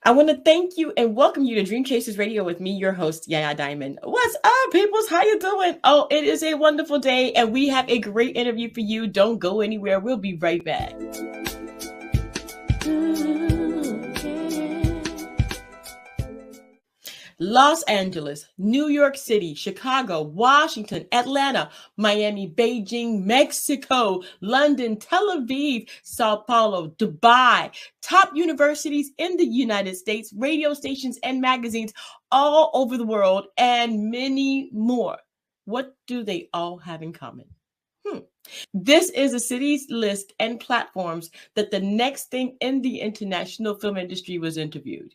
I want to thank you and welcome you to Dream Chasers Radio with me, your host, Yaya Diamond. What's up, peoples? How you doing? Oh, it is a wonderful day, and we have a great interview for you. Don't go anywhere. We'll be right back. Los Angeles, New York City, Chicago, Washington, Atlanta, Miami, Beijing, Mexico, London, Tel Aviv, Sao Paulo, Dubai, top universities in the United States, radio stations and magazines all over the world, and many more. What do they all have in common? This is a city's list and platforms that the next thing in the international film industry was interviewed.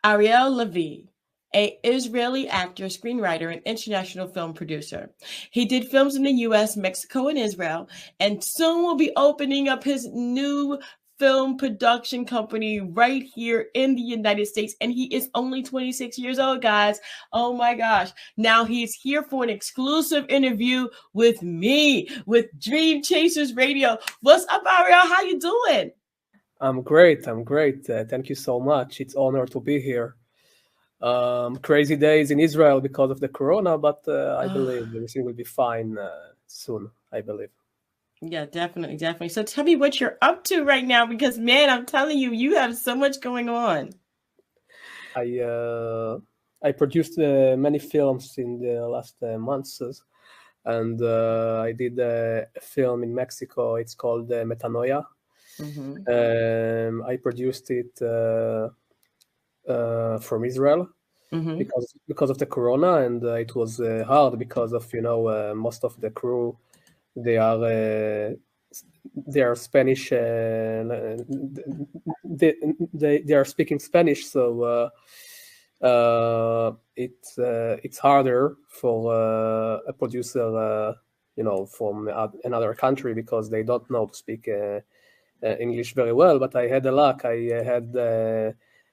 Ariel Lavi, an Israeli actor, screenwriter, and international film producer. He did films in the US, Mexico, and Israel, and soon will be opening up his new film production company right here in the United States. And he is only 26 years old, guys. Oh my gosh. Now he's here for an exclusive interview with me, with Dream Chasers Radio. What's up, Ariel? How you doing? I'm great. Thank you so much. It's an honor to be here. Crazy days in Israel because of the corona, but I believe everything will be fine soon, I believe. Yeah, definitely. So tell me what you're up to right now, because man, I'm telling you, you have so much going on. I produced many films in the last months, and I did a film in Mexico. It's called Metanoia. I produced it from Israel because of the corona, and it was hard because of most of the crew they are Spanish. They are speaking Spanish, so it's harder for a producer from another country because they don't know to speak English very well. But I had the luck. I had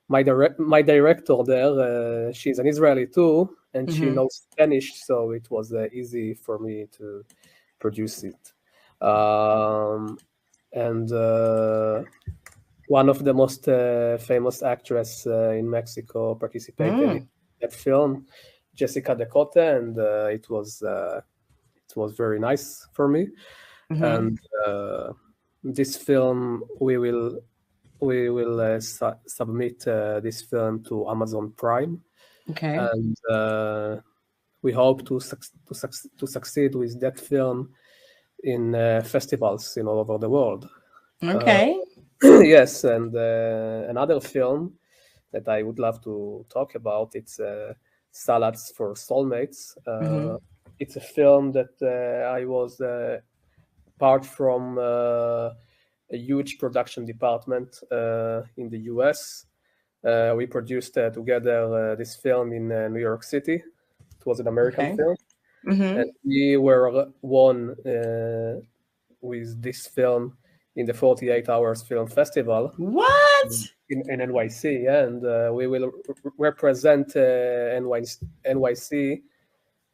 my director there. She's an Israeli too, and she knows Spanish, so it was easy for me to produce it. And one of the most famous actress in Mexico participated in that film, Jessica Decote, and it was very nice for me. And this film, we will submit this film to Amazon Prime. Okay. And we hope to succeed with that film in festivals all over the world. Okay. Yes, and another film that I would love to talk about, it's Salads for Soulmates. It's a film that I was part from a huge production department in the US. We produced together this film in New York City. It was an American film. And we were won with this film in the 48 Hours Film Festival. What? In NYC, and we will represent NYC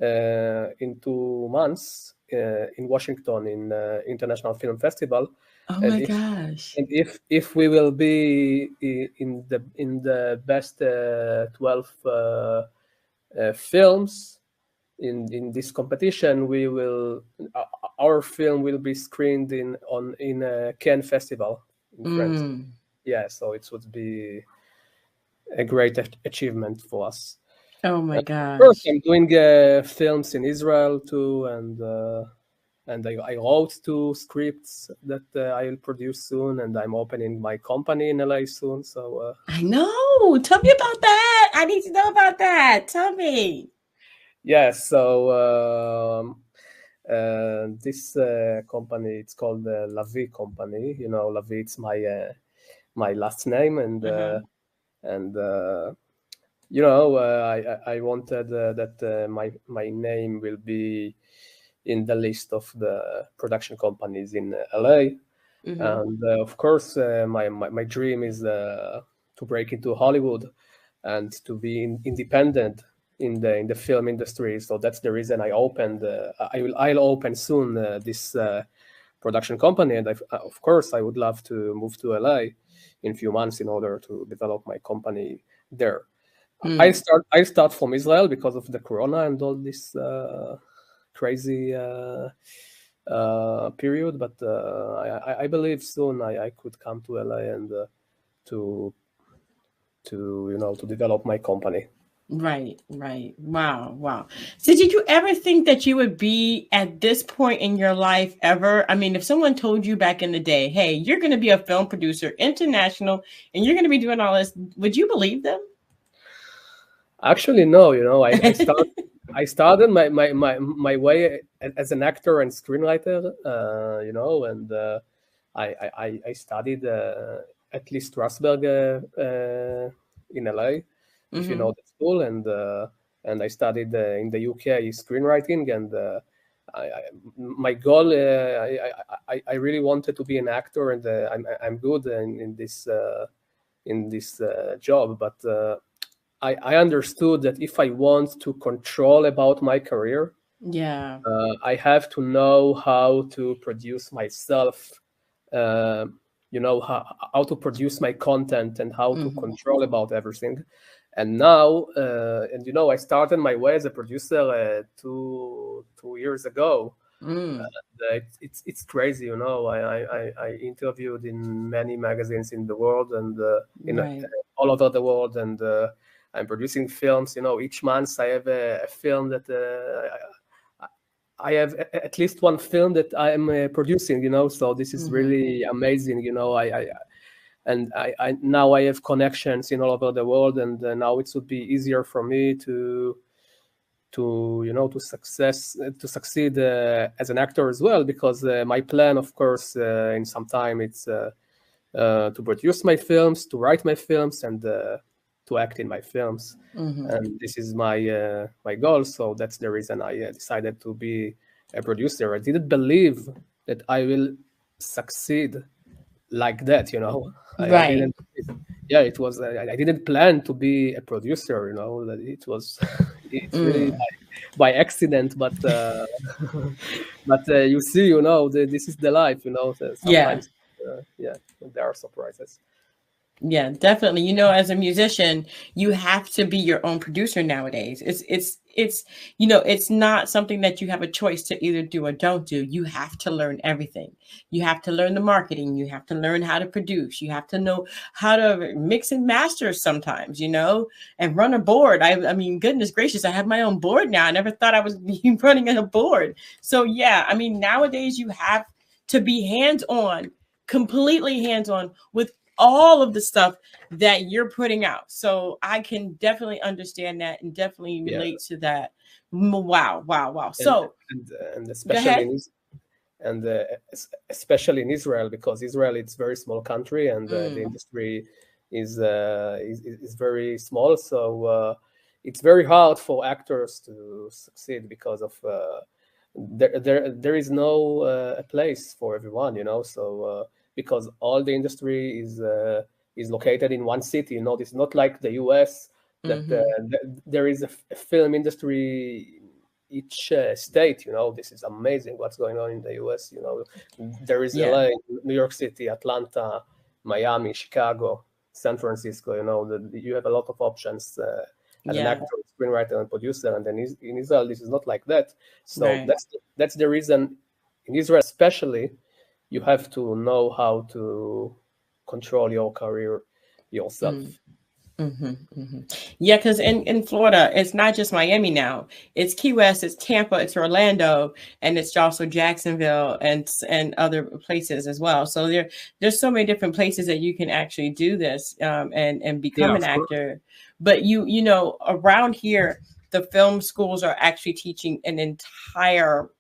in 2 months in Washington in International Film Festival. Oh my gosh! And if we will be in the best 12 films in this competition, our film will be screened in a Cannes Festival in France. Yeah, so it would be a great achievement for us. Oh my gosh! Of course, I'm doing films in Israel too, and I wrote 2 scripts that I will produce soon, and I'm opening my company in LA soon. So I know. Tell me about that. I need to know about that. Tell me. Yeah, so this company, it's called the Lavi company. Lavi, it's my last name, and I wanted that my name will be in the list of the production companies in LA. And of course, my dream is to break into Hollywood and to be independent in the film industry. So that's the reason I opened. I'll open soon this production company, and of course I would love to move to LA in a few months in order to develop my company there. I start from Israel because of the corona and all this crazy period, but I believe soon I could come to LA and to to develop my company. Right. Wow. So did you ever think that you would be at this point in your life ever? I mean, if someone told you back in the day, hey, you're going to be a film producer, international, and you're going to be doing all this, would you believe them? Actually, no. I started my way as an actor and screenwriter. And I studied at least Strasberg in LA, if you know the school, and I studied in the UK screenwriting, and my goal, I really wanted to be an actor, and I'm good in this job, but I understood that if I want to control about my career, I have to know how to produce myself, how to produce my content and how to control about everything. And now, I started my way as a producer 2 years ago. It's crazy, I interviewed in many magazines in the world and all over the world, and I'm producing films. Each month I have a film that I have at least one film that I am producing. So this is really amazing. I now I have connections in all over the world, and now it would be easier for me to succeed as an actor as well, because my plan, of course, in some time, it's to produce my films, to write my films, and to act in my films. And this is my goal. So that's the reason I decided to be a producer. I didn't believe that I will succeed like that. I didn't. Yeah, it was. I didn't plan to be a producer. That it was. It's really by accident, but you see, this is the life. Sometimes, there are surprises. Yeah, definitely. As a musician, you have to be your own producer nowadays. It's it's not something that you have a choice to either do or don't do. You have to learn everything. You have to learn the marketing. You have to learn how to produce. You have to know how to mix and master sometimes, and run a board. I mean, goodness gracious, I have my own board now. I never thought I was running a board. So yeah, I mean, nowadays you have to be hands-on, completely hands-on with all of the stuff that you're putting out. So I can definitely understand that and definitely relate to that. Wow. So and especially in Israel, because Israel, it's a very small country, and the industry is very small. So it's very hard for actors to succeed because of there is no a place for everyone, So because all the industry is located in one city, it's not like the US that there is a film industry each state. This is amazing what's going on in the US. There is LA, New York City, Atlanta, Miami, Chicago, San Francisco. You have a lot of options as an actor, screenwriter, and producer. And then in Israel, this is not like that. So that's the reason in Israel, especially, you have to know how to control your career yourself. Yeah, because in Florida, it's not just Miami now. It's Key West, it's Tampa, it's Orlando, and it's also Jacksonville and other places as well. So there's so many different places that you can actually do this and become an actor. But around here, the film schools are actually teaching an entire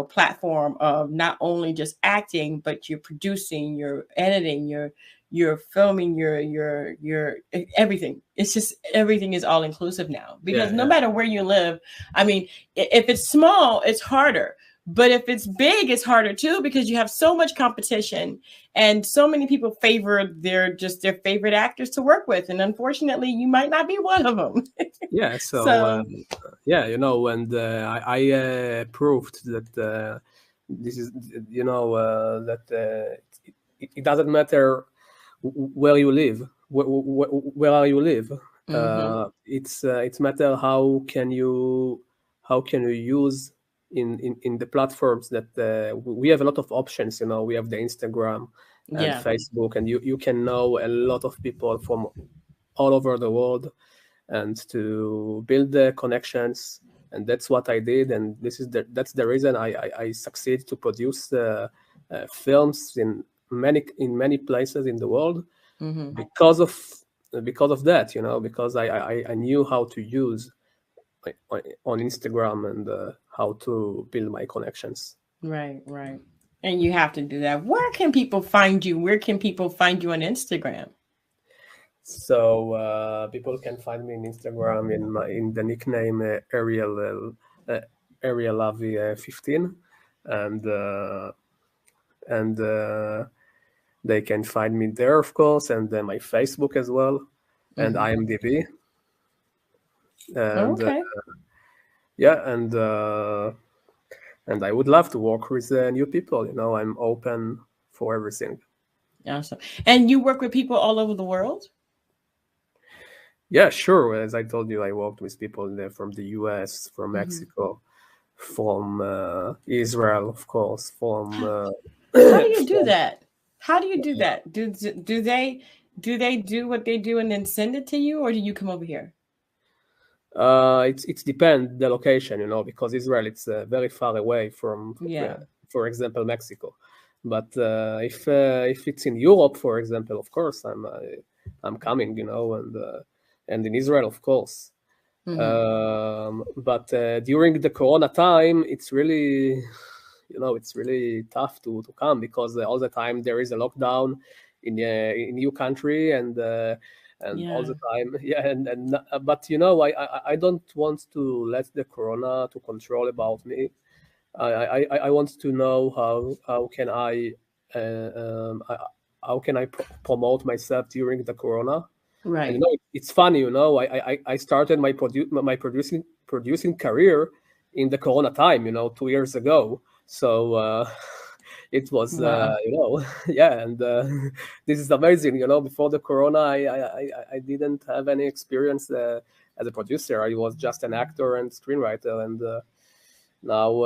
platform of not only just acting, but you're producing, you're editing, you're filming, your everything. It's just everything is all inclusive now, because no matter where you live, I mean, if it's small, it's harder. But if it's big, it's harder too, because you have so much competition and so many people favor their favorite actors to work with. And unfortunately, you might not be one of them. And I proved that this is, that it doesn't matter where you live, where are you live. It's matter how can you use in the platforms that we have a lot of options. We have the Instagram and Yeah. Facebook, and you can know a lot of people from all over the world, and to build the connections. And that's what I did, and that's the reason I succeed to produce films in many places in the world, because of that, because I knew how to use on Instagram, and how to build my connections. Right, right. And you have to do that. Where can people find you? Where can people find you on Instagram? So people can find me in Instagram in the nickname Ariel Lavi 15, and they can find me there, of course, and then my Facebook as well, and IMDb, and Okay. yeah, and I would love to work with new people. I'm open for everything. Awesome. And you work with people all over the world? Yeah, sure. As I told you, I worked with people there from the US, from Mexico, from Israel, of course, from How do you do from that? How do you do that? Do they do what they do and then send it to you, or do you come over here? it's depend the location, because Israel, it's very far away from, Yeah. for example, Mexico. But if it's in Europe, for example, of course I'm coming, and in Israel, of course. But during the Corona time, it's really, it's really tough to come, because all the time there is a lockdown in new country, and all Yeah. the time, yeah, and but I don't want to let the Corona to control about me. I want to know how can I promote myself during the Corona. And Right. it's funny, I started my producing career in the Corona time, 2 years ago. So it was, Wow. yeah, and this is amazing, Before the Corona, I didn't have any experience as a producer. I was just an actor and screenwriter, and now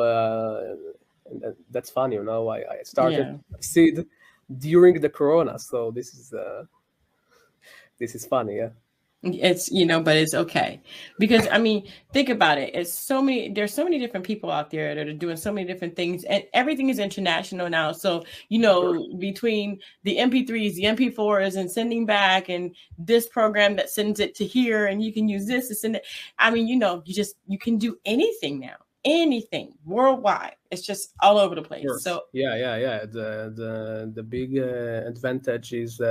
that's funny, I started Yeah. to succeed during the Corona. So this is funny, yeah. It's, but it's okay. Because I mean, think about it. There's so many different people out there that are doing so many different things, and everything is international now. So, Sure. between the MP3s, the MP4s, and sending back, and this program that sends it to here, and you can use this to send it. I mean, you can do anything now. Anything worldwide. It's just all over the Of place. course. So, Yeah. The big advantage is,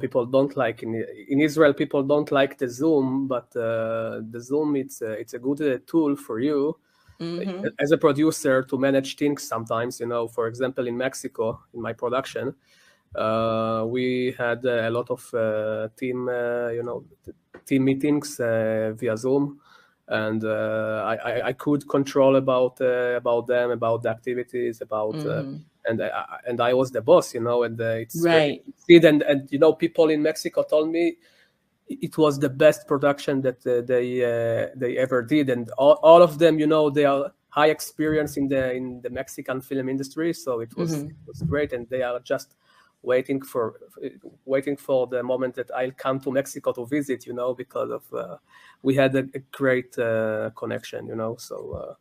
people don't like in Israel. People don't like the Zoom, but the Zoom, it's a good tool for you as a producer to manage things sometimes. For example, in Mexico, in my production, we had a lot of team meetings via Zoom, and I could control about them, about the activities, about and I was the boss, and it's right. and people in Mexico told me it was the best production that they ever did, and all of them, they are high experience in the Mexican film industry, so it was great, and they are just waiting for the moment that I'll come to Mexico to visit, because of we had a great connection, so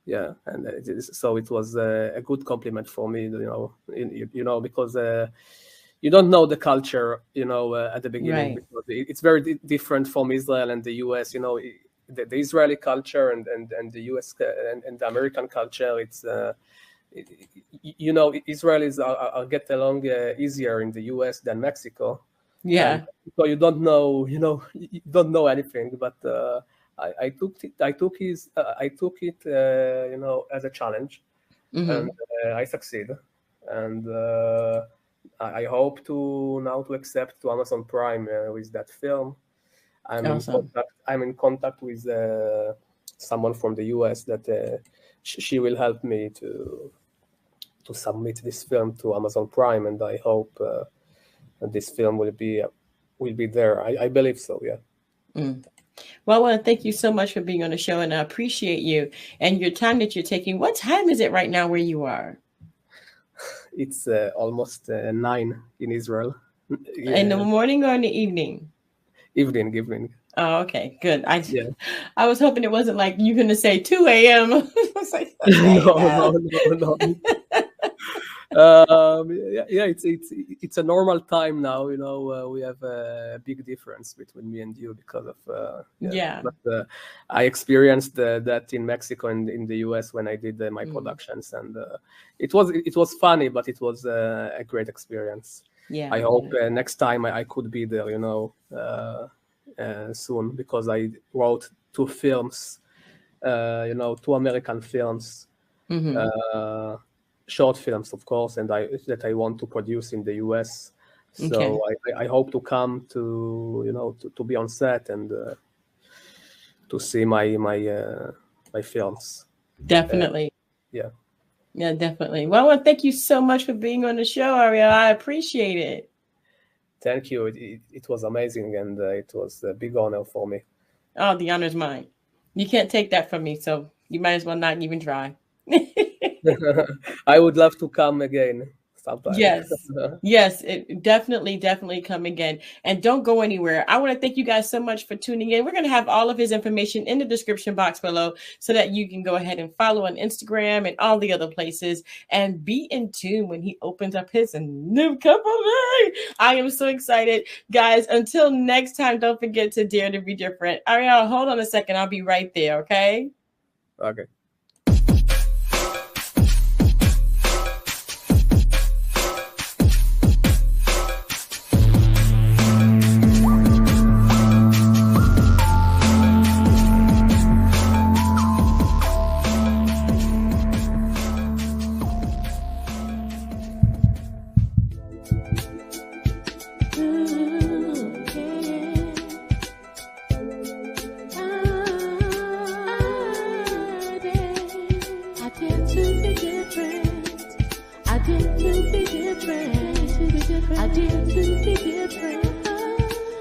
yeah, and so it was a good compliment for me, because you don't know the culture, at the beginning, Right. because it's very different from Israel and the US. The Israeli culture and the US and the American culture. It's Israelis are get along easier in the US than Mexico, and Yeah. so you don't know, you don't know anything. But I took it as a challenge, and I succeed, and I hope to now to accept to Amazon Prime with that film. I'm in Awesome. contact. I'm in contact with someone from the US that she will help me to submit this film to Amazon Prime, and I hope that this film will be there. I believe so. Yeah. Well, I want to thank you so much for being on the show, and I appreciate you and your time that you're taking. What time is it right now where you are? It's almost 9 in Israel. In the morning or in the evening? Evening. Oh, okay, good. I was hoping it wasn't like you're going to say 2 a.m. I was like, okay, no. It's a normal time now. We have a big difference between me and you because of But I experienced that in Mexico and in the US when I did my productions, and it was funny, but it was a great experience. Yeah. I hope next time I could be there. Soon, because I wrote 2 films, 2 American films. Short films, of course, and that I want to produce in the US. So I hope to come to to be on set and to see my films. Definitely. Yeah, definitely. Well, I want to thank you so much for being on the show, Ariel. I appreciate it. Thank you. It was amazing, and it was a big honor for me. Oh, the honor's mine. You can't take that from me, so you might as well not even try. I would love to come again sometime. Yes, it definitely come again. And don't go anywhere. I want to thank you guys so much for tuning in. We're going to have all of his information in the description box below so that you can go ahead and follow on Instagram and all the other places and be in tune when he opens up his new company. I am so excited. Guys, until next time, don't forget to dare to be different. Ariel, hold on a second. I'll be right there, okay? Okay.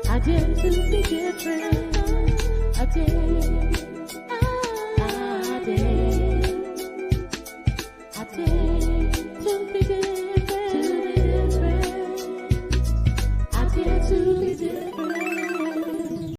I dare to be different. I dare.